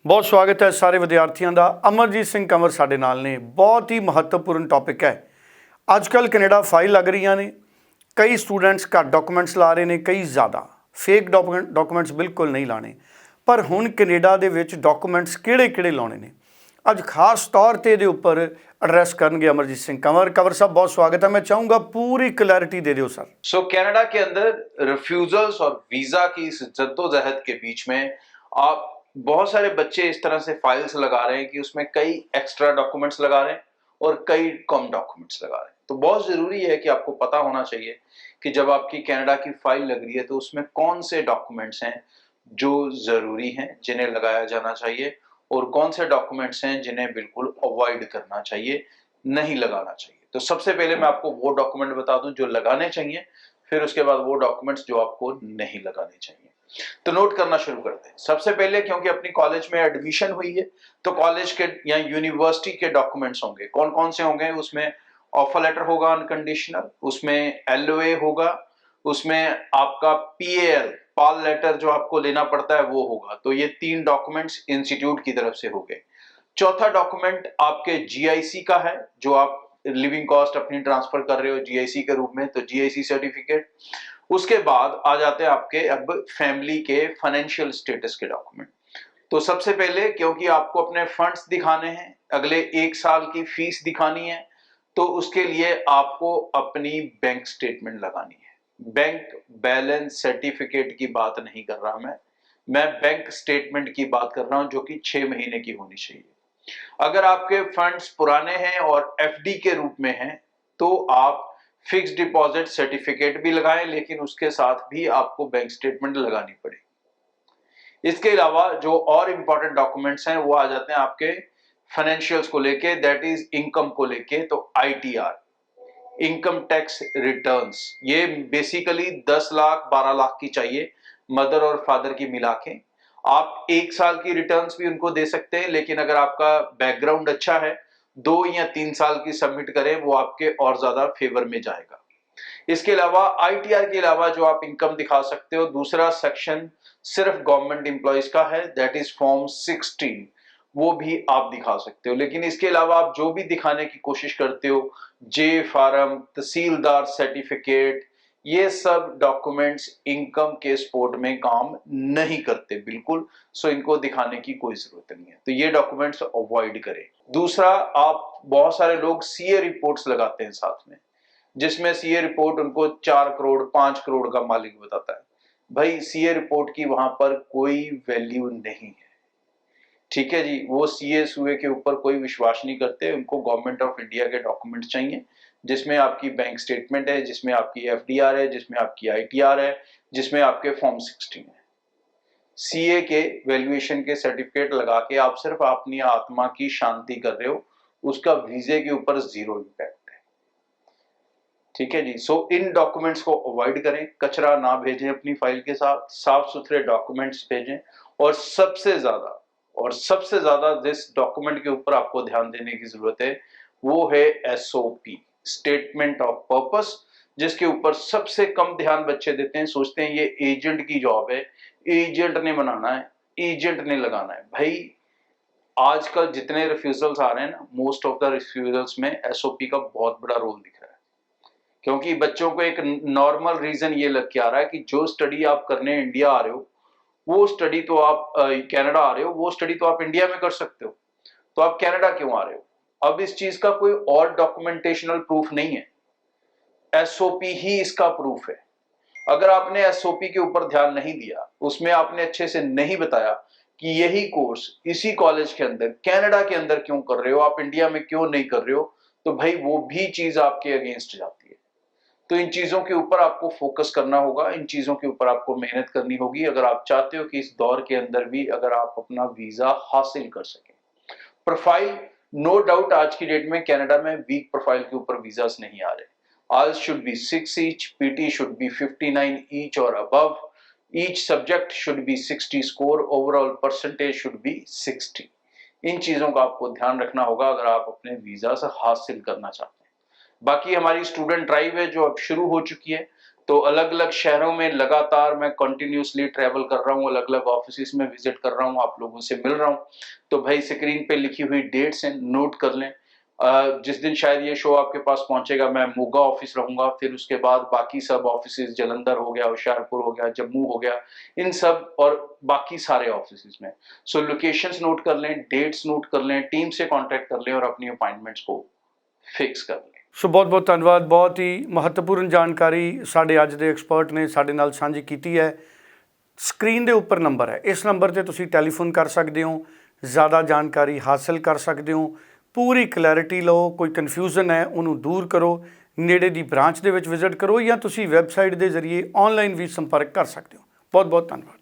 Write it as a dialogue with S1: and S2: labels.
S1: ਬਹੁਤ ਸਵਾਗਤ ਹੈ ਸਾਰੇ ਵਿਦਿਆਰਥੀਆਂ ਦਾ। ਅਮਰਜੀਤ ਸਿੰਘ ਕੰਵਰ ਸਾਡੇ ਨਾਲ ਨੇ। ਬਹੁਤ ਹੀ ਮਹੱਤਵਪੂਰਨ ਟੌਪਿਕ ਹੈ। ਅੱਜ ਕੱਲ੍ਹ ਕੈਨੇਡਾ ਫਾਈਲ ਲੱਗ ਰਹੀਆਂ ਨੇ, ਕਈ ਸਟੂਡੈਂਟਸ ਘੱਟ ਡਾਕੂਮੈਂਟਸ ਲਾ ਰਹੇ ਨੇ, ਕਈ ਜ਼ਿਆਦਾ ਫੇਕ ਡਾਕੂਮੈਂਟਸ ਬਿਲਕੁਲ ਨਹੀਂ ਲਾਣੇ। ਪਰ ਹੁਣ ਕੈਨੇਡਾ ਦੇ ਵਿੱਚ ਡਾਕੂਮੈਂਟਸ ਕਿਹੜੇ ਲਾਉਣੇ ਨੇ, ਅੱਜ ਖਾਸ ਤੌਰ ਤੇ ਇਹਦੇ ਉੱਪਰ एड्रेस करेंगे अमरजीत सिंह कंवर। कंवर साहब बहुत स्वागत है। मैं चाहूंगा पूरी क्लैरिटी दे दो सर।
S2: कनाडा के अंदर रिफ्यूजल्स और वीजा की इस जद्दोजहद के बीच में आप बहुत सारे बच्चे इस तरह से फाइल्स लगा रहे हैं कि उसमें कई एक्स्ट्रा डॉक्यूमेंट्स लगा रहे हैं और कई कम डॉक्यूमेंट्स लगा रहे हैं। तो बहुत जरूरी है कि आपको पता होना चाहिए कि जब आपकी कनाडा की फाइल लग रही है तो उसमें कौन से डॉक्यूमेंट्स हैं जो जरूरी हैं, जिन्हें लगाया जाना चाहिए, और कौन से डॉक्यूमेंट्स हैं जिन्हें बिल्कुल अवॉइड करना चाहिए, नहीं लगाना चाहिए। तो सबसे पहले मैं आपको वो डॉक्यूमेंट बता दूं जो लगाने चाहिए, फिर उसके बाद वो डॉक्यूमेंट्स जो आपको नहीं लगाने चाहिए। तो नोट करना शुरू करते हैं। सबसे पहले, क्योंकि अपनी कॉलेज में एडमिशन हुई है तो कॉलेज के या यूनिवर्सिटी के डॉक्यूमेंट्स होंगे। कौन कौन से होंगे? उसमें ऑफर लेटर होगा अनकंडीशनल, उसमें एलओए होगा, उसमें आपका पीएल पाल लेटर जो आपको लेना पड़ता है वो होगा। तो ये 3 डॉक्यूमेंट्स इंस्टीट्यूट की तरफ से हो गए। चौथा डॉक्यूमेंट आपके जीआईसी का है, जो आप लिविंग कॉस्ट अपनी ट्रांसफर कर रहे हो जीआईसी के रूप में, तो जीआईसी सर्टिफिकेट। उसके बाद आ जाते हैं आपके अब फैमिली के फाइनेंशियल स्टेटस के डॉक्यूमेंट। तो सबसे पहले, क्योंकि आपको अपने फंड्स दिखाने हैं, अगले 1 साल की फीस दिखानी है, तो उसके लिए आपको अपनी बैंक स्टेटमेंट लगानी है। बैंक बैलेंस सर्टिफिकेट की बात नहीं कर रहा मैं बैंक स्टेटमेंट की बात कर रहा हूं, जो कि 6 महीने की होनी चाहिए। अगर आपके फंड्स पुराने हैं और एफडी के रूप में हैं तो आप फिक्स्ड डिपॉजिट सर्टिफिकेट भी लगाएं, लेकिन उसके साथ भी आपको बैंक स्टेटमेंट लगानी पड़ेगी। इसके अलावा जो और इंपॉर्टेंट डॉक्यूमेंट्स हैं वो आ जाते हैं आपके फाइनेंशियल्स को लेके, दैट इज इनकम को लेके। तो आईटीआर, इनकम टैक्स रिटर्न्स, ये बेसिकली 10 लाख 12 लाख की चाहिए, मदर और फादर की मिला के। आप 1 साल की रिटर्न्स भी उनको दे सकते हैं, लेकिन अगर आपका बैकग्राउंड अच्छा है 2 या 3 साल की सबमिट करें, वो आपके और ज्यादा फेवर में जाएगा। इसके अलावा आईटीआर के अलावा जो आप इनकम दिखा सकते हो, दूसरा सेक्शन सिर्फ गवर्नमेंट एम्प्लॉयज का है, दैट इज फॉर्म 16, वो भी आप दिखा सकते हो। लेकिन इसके अलावा आप जो भी दिखाने की कोशिश करते हो, जे फार्म, तहसीलदार सर्टिफिकेट, ये सब डॉक्यूमेंट्स इनकम के सपोर्ट में काम नहीं करते बिल्कुल। सो इनको दिखाने की कोई जरूरत नहीं है, तो ये डॉक्यूमेंट्स अवॉइड करें। दूसरा, आप बहुत सारे लोग सीए रिपोर्ट्स लगाते हैं साथ में, जिसमें सीए रिपोर्ट उनको 4 करोड़ 5 करोड़ का मालिक बताता है। भाई, सीए रिपोर्ट की वहां पर कोई वैल्यू नहीं है, ठीक है जी। वो सीए सूए के ऊपर कोई विश्वास नहीं करते, उनको गवर्नमेंट ऑफ इंडिया के डॉक्यूमेंट चाहिए, जिसमें आपकी बैंक स्टेटमेंट है, जिसमें आपकी एफडीआर है, जिसमें आपकी आईटीआर है, जिसमें आपके फॉर्म 16 है। सीए के वैल्यूएशन के सर्टिफिकेट लगा के आप सिर्फ अपनी आत्मा की शांति कर रहे हो, उसका वीजे के ऊपर 0 इम्पैक्ट है, ठीक है जी। सो इन डॉक्यूमेंट्स को अवॉइड करें, कचरा ना भेजें अपनी फाइल के साथ, साफ सुथरे डॉक्यूमेंट्स भेजें। और सबसे ज्यादा जिस डॉक्यूमेंट के ऊपर आपको ध्यान देने की जरूरत है वो है एसओपी, स्टेटमेंट ऑफ पर्पस, जिसके ऊपर सबसे कम ध्यान बच्चे देते हैं। सोचते हैं ये एजेंट की जॉब है, एजेंट ने बनाना है, एजेंट ने लगाना है। भाई, आजकल जितने रिफ्यूजल्स आ रहे हैं ना, मोस्ट ऑफ द रिफ्यूजल्स में एसओपी का बहुत बड़ा रोल दिख रहा है, क्योंकि बच्चों को एक नॉर्मल रीजन ये लग के आ रहा है कि जो स्टडी आप करने इंडिया आ रहे हो, वो स्टडी तो आप कनाडा आ रहे हो, वो स्टडी तो आप इंडिया में कर सकते हो, तो आप कनाडा क्यों आ रहे हो? अब इस चीज का कोई और डॉक्यूमेंटेशनल प्रूफ नहीं है, एसओपी ही इसका प्रूफ है। अगर आपने एसओपी के ऊपर ध्यान नहीं दिया, उसमें आपने अच्छे से नहीं बताया कि यही कोर्स इसी कॉलेज के अंदर कनाडा के अंदर क्यों कर रहे हो, आप इंडिया में क्यों नहीं कर रहे हो, तो भाई वो भी चीज आपके अगेंस्ट जाती है। तो इन चीजों के ऊपर आपको फोकस करना होगा, इन चीजों के ऊपर आपको मेहनत करनी होगी, अगर आप चाहते हो कि इस दौर के अंदर भी अगर आप अपना वीजा हासिल कर सकें। प्रोफाइल, नो डाउट आज की डेट में कनाडा में वीक प्रोफाइल के ऊपर वीजास नहीं आ रहे। IELTS should be 6 each, PT should be 59 each और above, each subject should be 60 score, overall percentage should be 60। इन चीजों का आपको ध्यान रखना होगा अगर आप अपने वीजा से हासिल करना चाहते हैं। बाकी हमारी स्टूडेंट ड्राइव है जो अब शुरू हो चुकी है, तो अलग अलग शहरों में लगातार मैं कंटिन्यूसली ट्रैवल कर रहा हूँ, अलग अलग ऑफिस में विजिट कर रहा हूँ, आप लोगों से मिल रहा हूँ। तो भाई स्क्रीन पे लिखी हुई डेट्स हैं, नोट कर लें। जिस दिन शायद ये शो आपके पास पहुंचेगा मैं मोगा ऑफिस रहूंगा, फिर उसके बाद बाकी सब ऑफिस जलंधर हो गया, होशियारपुर हो गया, जम्मू हो गया, इन सब और बाकी सारे ऑफिस में। सो लोकेशंस नोट कर लें, डेट्स नोट कर लें, टीम से कांटेक्ट कर लें और अपनी अपॉइंटमेंट्स को फिक्स कर लें।
S1: ਸੋ ਬਹੁਤ ਬਹੁਤ ਧੰਨਵਾਦ। ਬਹੁਤ ਹੀ ਮਹੱਤਵਪੂਰਨ ਜਾਣਕਾਰੀ ਸਾਡੇ ਅੱਜ ਦੇ ਐਕਸਪਰਟ ਨੇ ਸਾਡੇ ਨਾਲ ਸਾਂਝੀ ਕੀਤੀ ਹੈ। ਸਕਰੀਨ ਦੇ ਉੱਪਰ ਨੰਬਰ ਹੈ, ਇਸ ਨੰਬਰ ਤੇ ਤੁਸੀਂ ਟੈਲੀਫੋਨ ਕਰ ਸਕਦੇ ਹੋ, ਜ਼ਿਆਦਾ ਜਾਣਕਾਰੀ ਹਾਸਲ ਕਰ ਸਕਦੇ ਹੋ, ਪੂਰੀ ਕਲੈਰਿਟੀ ਲਓ, ਕੋਈ ਕਨਫਿਊਜ਼ਨ ਹੈ ਉਹਨੂੰ ਦੂਰ ਕਰੋ, ਨੇੜੇ ਦੀ ਬ੍ਰਾਂਚ ਦੇ ਵਿੱਚ ਵਿਜ਼ਿਟ ਕਰੋ ਜਾਂ ਤੁਸੀਂ ਵੈਬਸਾਈਟ ਦੇ ਜ਼ਰੀਏ ਆਨਲਾਈਨ ਵੀ ਸੰਪਰਕ ਕਰ ਸਕਦੇ ਹੋ। ਬਹੁਤ ਬਹੁਤ ਧੰਨਵਾਦ।